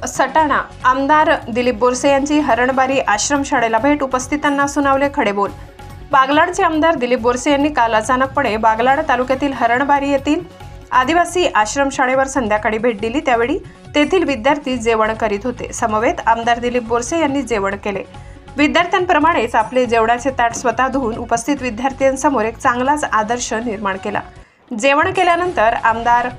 सटाणा आमदार दिलीप बोरसे यांची हरणबारी आश्रमशाळेला भेट, उपस्थितांना सुनावले खडे बोल। बागलाणचे आमदार दिलीप बोरसे यांनी काल अचानकपणे बागलाण तालुक्यातील हरणबारी येथील आदिवासी आश्रमशाळेवर संध्याकाळी भेट दिली। त्यावेळी तेथील विद्यार्थी जेवण करीत होते। समवेत आमदार दिलीप बोरसे यांनी जेवण केले। विद्यार्थ्यांप्रमाणेच आपले जेवणाचे ताट स्वतः धुवून उपस्थित विद्यार्थ्यांसमोर एक चांगलाच आदर्श निर्माण केला। जेवण केल्यानंतर आमदार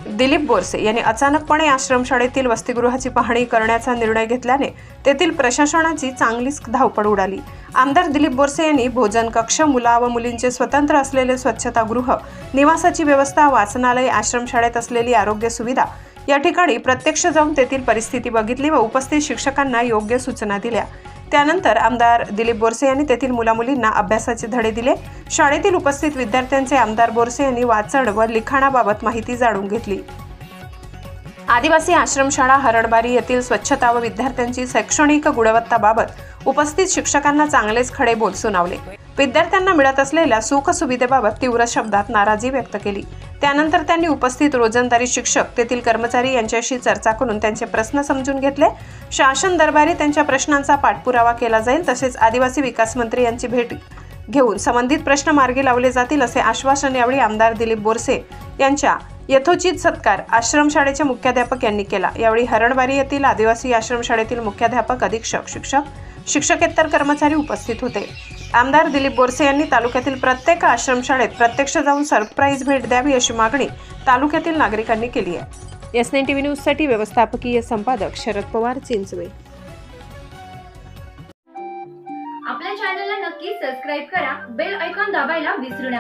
दिलीप बोरसे यांनी अचानकपणे आश्रमशाळेतील वसतिगृहाची पाहणी करण्याचा निर्णय घेतल्याने तेथील प्रशासनाची चांगलीच धावपळ उडाली। आमदार दिलीप बोरसे यांनी भोजन कक्ष, मुला व मुलींचे स्वतंत्र असलेले स्वच्छतागृह, निवासाची व्यवस्था, वाचनालय, आश्रमशाळेत असलेली आरोग्य सुविधा या ठिकाणी प्रत्यक्ष जाऊन तेथील परिस्थिती बघितली व उपस्थित शिक्षकांना योग्य सूचना दिल्या। त्यानंतर आमदार दिलीप बोरसे यांनी तेथील मुलामुलींना अभ्यासाचे धडे दिले। शाळेतील उपस्थित विद्यार्थ्यांचे आमदार बोरसे यांनी वाचन व लिखाणाबाबत माहिती जाणून घेतली। आदिवासी आश्रमशाळा हरणबारी येथील स्वच्छता व विद्यार्थ्यांची शैक्षणिक गुणवत्ताबाबत उपस्थित शिक्षकांना चांगलेच खडे बोल सुनावले। विद्यार्थ्यांना मिळत असलेल्या सुख सुविधेबाबत तीव्र शब्दात नाराजी व्यक्त केली। त्यानंतर त्यांनी उपस्थित रोजंदारी शिक्षक, तेथील कर्मचारी यांच्याशी चर्चा करून त्यांचे प्रश्न समजून घेतले। शासन दरबारी त्यांच्या प्रश्नांचा पाठपुरावा केला जाईल, तसेच आदिवासी विकास मंत्री यांची भेट घेऊन संबंधित प्रश्न मार्गी लावले जातील असे आश्वासन यावेळी आमदार दिलीप बोरसे यांच्या यथोचित सत्कार आश्रमशाळेचे मुख्याध्यापक यांनी केला। यावेळी हरणबारी येथील आदिवासी आश्रमशाळेतील मुख्याध्यापक, अधीक्षक, शिक्षक, शिक्षकेतर कर्मचारी उपस्थित होते। आमदार दिलीप बोरसे यांनी तालुक्यातील प्रत्येक आश्रमशाळेत प्रत्यक्ष जाऊन सरप्राईज भेट द्यावी अशी मागणी तालुक्यातील नागरिकांनी केली आहे। एस9 टीव्ही न्यूजसाठी व्यवस्थापकीय संपादक शरद पवार, चिंचवे। आपल्या चॅनलला नक्की सबस्क्राइब करा, बेल आयकॉन दाबायला विसरू नका।